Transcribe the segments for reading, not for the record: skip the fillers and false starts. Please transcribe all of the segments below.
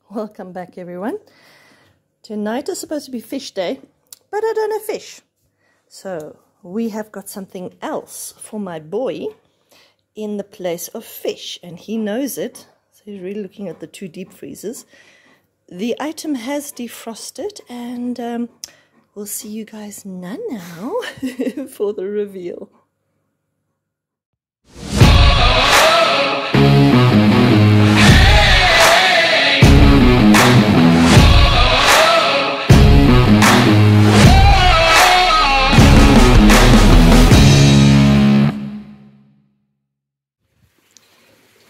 Welcome back, everyone. Tonight is supposed to be fish day, but I don't have fish. So we have got something else for my boy in the place of fish, and he knows it. So he's really looking at the two deep freezers. The item has defrosted, and we'll see you guys now for the reveal.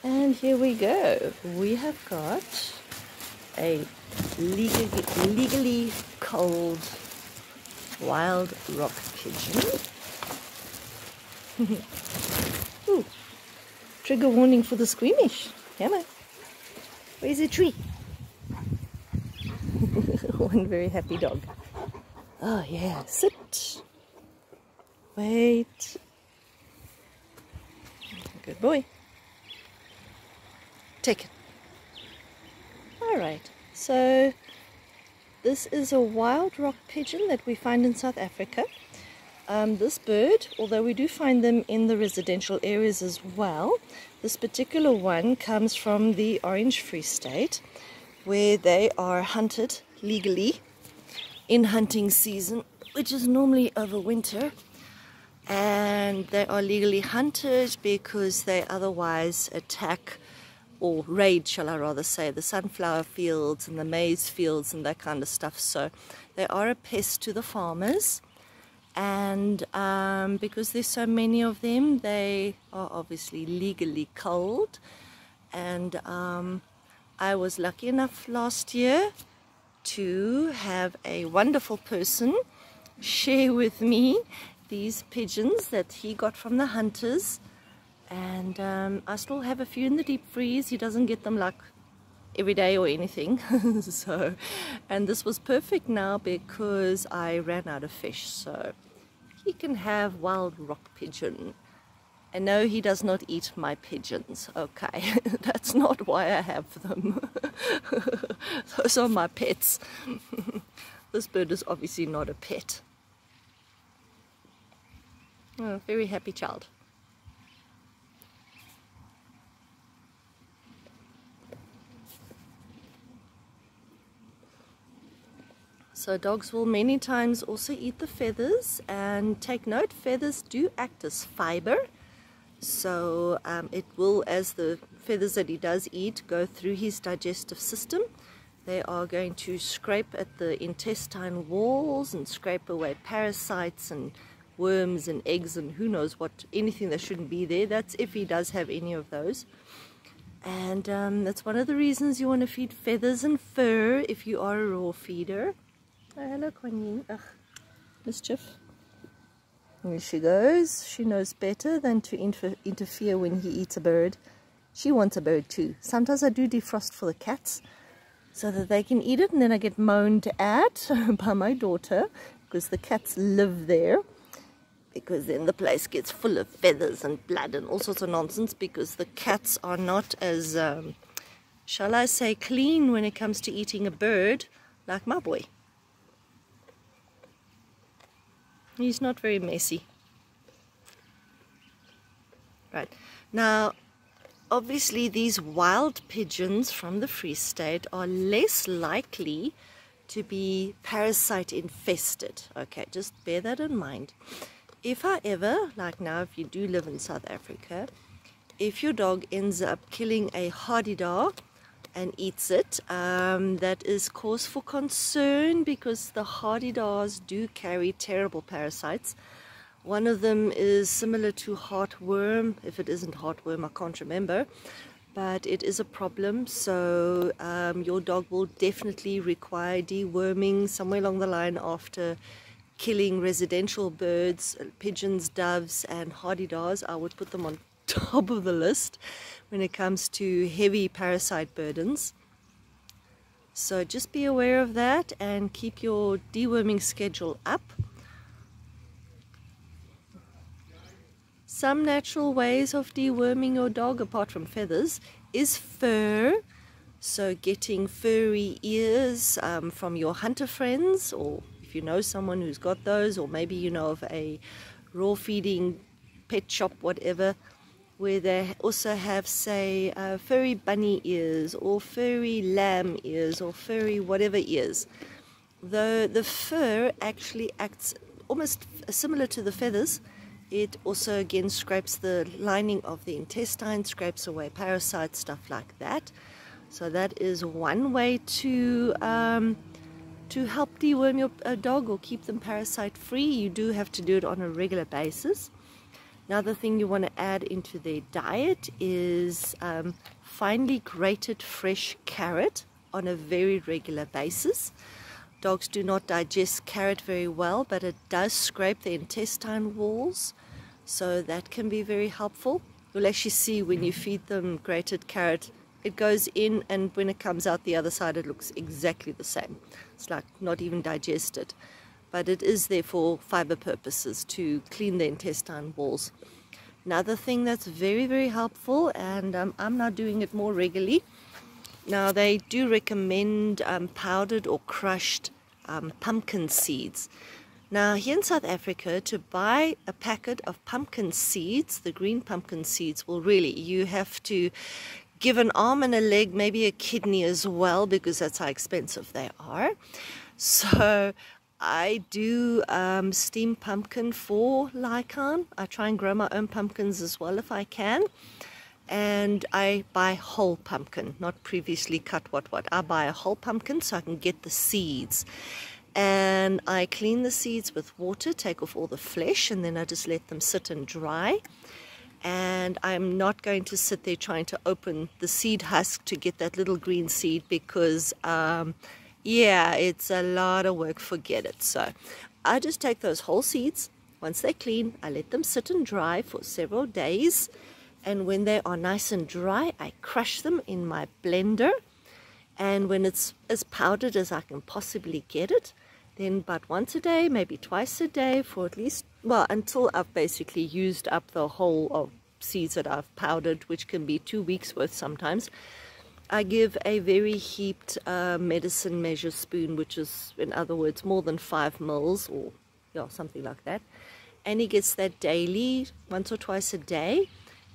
And here we go. We have got a legally cold wild rock pigeon. Ooh, trigger warning for the squeamish. Come on. Where's the tree? One very happy dog. Oh yeah, sit. Wait. Good boy. Take it. Alright, so this is a wild rock pigeon that we find in South Africa. This bird, although we do find them in the residential areas as well, this particular one comes from the Orange Free State, where they are hunted legally in hunting season, which is normally over winter. And they are legally hunted because they otherwise attack or raid, shall I rather say, the sunflower fields and the maize fields and that kind of stuff. So they are a pest to the farmers, and because there's so many of them, they are obviously legally culled. And I was lucky enough last year to have a wonderful person share with me these pigeons that he got from the hunters. And I still have a few in the deep freeze. He doesn't get them like every day or anything. So, and this was perfect now because I ran out of fish. So he can have wild rock pigeon. And no, he does not eat my pigeons. Okay, that's not why I have them. Those are my pets. This bird is obviously not a pet. Oh, very happy child. So dogs will many times also eat the feathers, and take note, feathers do act as fiber. So it will, as the feathers that he does eat go through his digestive system, they are going to scrape at the intestine walls and scrape away parasites and worms and eggs and who knows what, anything that shouldn't be there. That's if he does have any of those. And that's one of the reasons you want to feed feathers and fur if you are a raw feeder. Oh, hello, Canine. Ugh, mischief. Here she goes. She knows better than to interfere when he eats a bird. She wants a bird too. Sometimes I do defrost for the cats so that they can eat it, and then I get moaned at by my daughter because the cats live there, because then the place gets full of feathers and blood and all sorts of nonsense, because the cats are not as, shall I say, clean when it comes to eating a bird like my boy. He's not very messy. Right. Now, obviously these wild pigeons from the Free State are less likely to be parasite infested. Okay, just bear that in mind. If however, like now, if you do live in South Africa, if your dog ends up killing a hardy dog and eats it, that is cause for concern, because the hardy-daws do carry terrible parasites. One of them is similar to heartworm. If it isn't heartworm, I can't remember, but it is a problem. So your dog will definitely require deworming somewhere along the line after killing residential birds, pigeons, doves and hardy-daws. I would put them on top of the list when it comes to heavy parasite burdens. So just be aware of that and keep your deworming schedule up. Some natural ways of deworming your dog, apart from feathers, is fur. So getting furry ears from your hunter friends, or if you know someone who's got those, or maybe you know of a raw feeding pet shop, whatever, where they also have, say, furry bunny ears or furry lamb ears or furry whatever ears. The fur actually acts almost similar to the feathers. It also again scrapes the lining of the intestine, scrapes away parasites, stuff like that. So that is one way to help deworm your dog or keep them parasite free. You do have to do it on a regular basis. Another thing you want to add into their diet is finely grated fresh carrot on a very regular basis. Dogs do not digest carrot very well, but it does scrape the intestine walls, so that can be very helpful. You'll actually see when you feed them grated carrot, it goes in, and when it comes out the other side it looks exactly the same. It's like not even digested. But it is there for fiber purposes to clean the intestine walls. Another thing that's very, very helpful, and I'm now doing it more regularly. Now they do recommend powdered or crushed pumpkin seeds. Now here in South Africa, to buy a packet of pumpkin seeds, the green pumpkin seeds, well really you have to give an arm and a leg, maybe a kidney as well, because that's how expensive they are. So I do steam pumpkin for Lycan. I try and grow my own pumpkins as well if I can. And I buy whole pumpkin, not previously cut what. I buy a whole pumpkin so I can get the seeds. And I clean the seeds with water, take off all the flesh, and then I just let them sit and dry. And I'm not going to sit there trying to open the seed husk to get that little green seed, because yeah, it's a lot of work, forget it. So I just take those whole seeds. Once they're clean, I let them sit and dry for several days. And when they are nice and dry, I crush them in my blender. And when it's as powdered as I can possibly get it, then about once a day, maybe twice a day, for at least, well, until I've basically used up the whole of seeds that I've powdered, which can be 2 weeks worth sometimes, I give a very heaped medicine measure spoon, which is, in other words, more than 5 mils, or yeah, something like that. And he gets that daily, once or twice a day.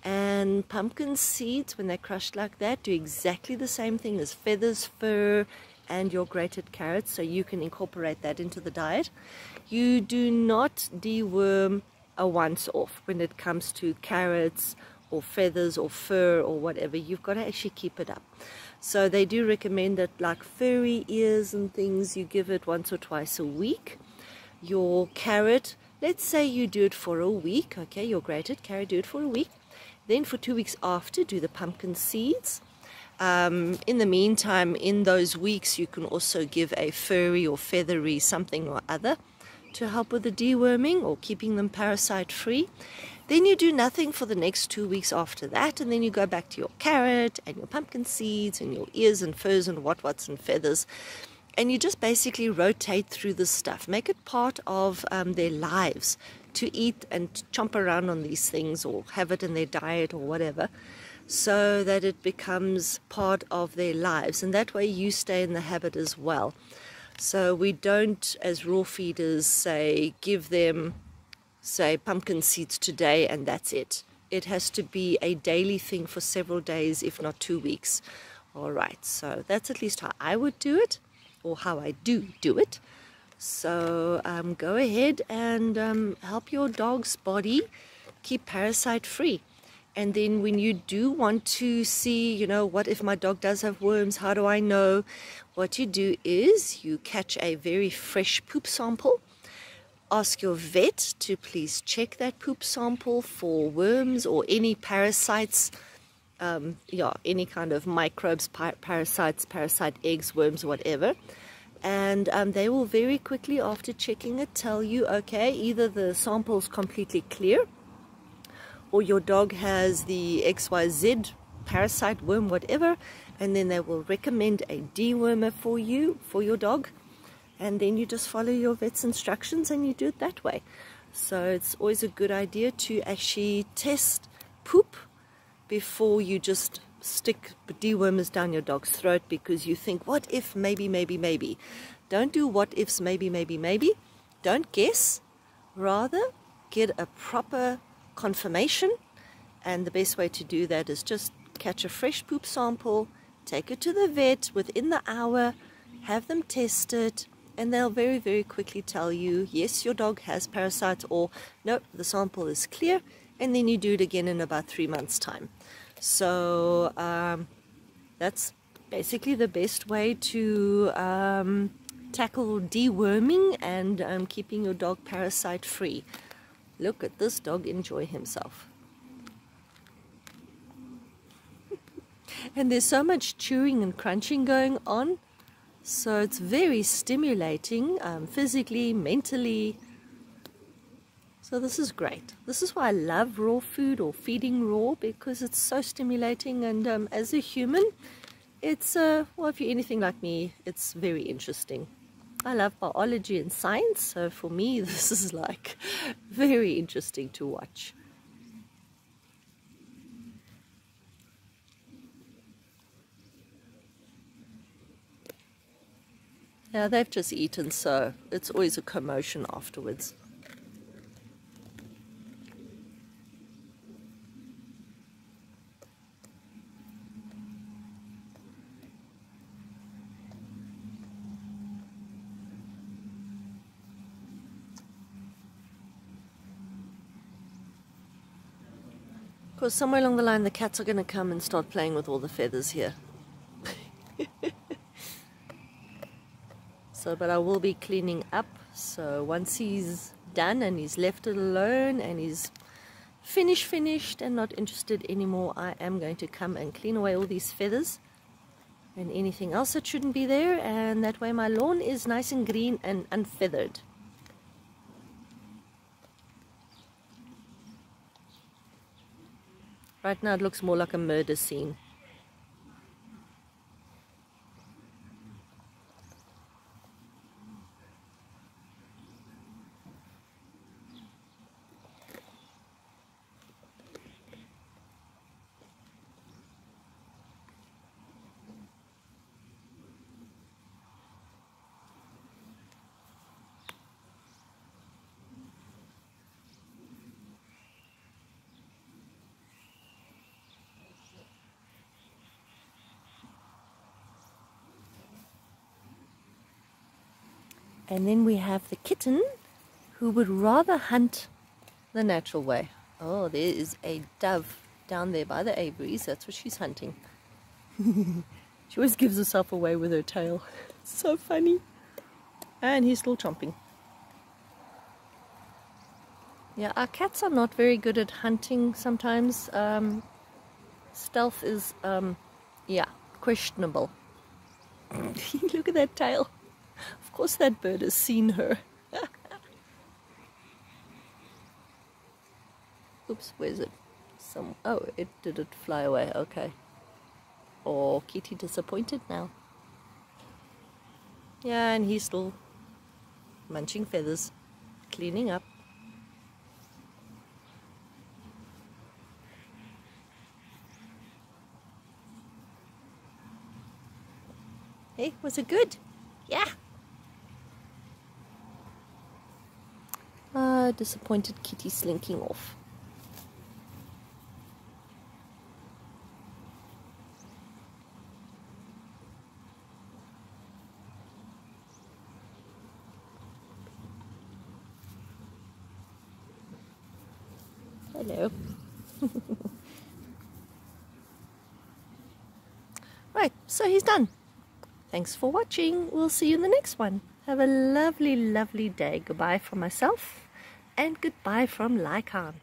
And pumpkin seeds, when they're crushed like that, do exactly the same thing as feathers, fur, and your grated carrots, so you can incorporate that into the diet. You do not deworm a once-off when it comes to carrots or feathers or fur or whatever. You've got to actually keep it up. So they do recommend that, like furry ears and things, you give it once or twice a week. Your carrot, let's say you do it for a week, okay, your grated carrot, do it for a week. Then for 2 weeks after, do the pumpkin seeds. In the meantime, in those weeks, you can also give a furry or feathery something or other to help with the deworming or keeping them parasite free. Then you do nothing for the next 2 weeks after that, and then you go back to your carrot and your pumpkin seeds and your ears and furs and what's and feathers. And you just basically rotate through this stuff. Make it part of their lives to eat and chomp around on these things or have it in their diet or whatever, so that it becomes part of their lives. And that way you stay in the habit as well. So we don't, as raw feeders, say, give them, say, pumpkin seeds today and that's it. It has to be a daily thing for several days, if not 2 weeks. All right, so that's at least how I would do it, or how I do it. So go ahead and help your dog's body keep parasite free. And then when you do want to see, you know, what if my dog does have worms, how do I know? What you do is you catch a very fresh poop sample. Ask your vet to please check that poop sample for worms or any parasites, yeah, any kind of microbes, parasites, parasite eggs, worms, whatever. And they will very quickly, after checking it, tell you, okay, either the sample's completely clear, or your dog has the XYZ parasite, worm, whatever, and then they will recommend a dewormer for you, for your dog, and then you just follow your vet's instructions and you do it that way. So it's always a good idea to actually test poop before you just stick dewormers down your dog's throat because you think, what if, maybe, maybe, maybe. Don't do what ifs, maybe, maybe, maybe. Don't guess. Rather, get a proper confirmation. And the best way to do that is just catch a fresh poop sample, take it to the vet within the hour, have them test it, and they'll very, very quickly tell you, yes, your dog has parasites, or no, the sample is clear, and then you do it again in about 3 months' time. So that's basically the best way to tackle deworming and keeping your dog parasite free. Look at this dog enjoy himself. And there's so much chewing and crunching going on, so it's very stimulating physically, mentally. So this is great. This is why I love raw food or feeding raw, because it's so stimulating, and as a human, it's, well, if you're anything like me, it's very interesting. I love biology and science, so for me this is like very interesting to watch. Yeah, they've just eaten, so it's always a commotion afterwards. Of course, somewhere along the line the cats are going to come and start playing with all the feathers here. So, but I will be cleaning up, so once he's done and he's left it alone and he's finished and not interested anymore, I am going to come and clean away all these feathers and anything else that shouldn't be there, and that way my lawn is nice and green and unfeathered. Right now it looks more like a murder scene. And then we have the kitten, who would rather hunt the natural way. Oh, there is a dove down there by the aviaries. That's what she's hunting. She always gives herself away with her tail. It's so funny. And he's still chomping. Yeah, our cats are not very good at hunting sometimes. Stealth is, yeah, questionable. Look at that tail. Of course that bird has seen her. Oops, where's it? Oh, did it fly away? Okay. Oh, Kitty disappointed now. Yeah, and he's still munching feathers, cleaning up. Hey, was it good? Yeah. Disappointed kitty slinking off. Hello. Right, so he's done. Thanks for watching. We'll see you in the next one. Have a lovely, lovely day. Goodbye from myself and goodbye from Lycan.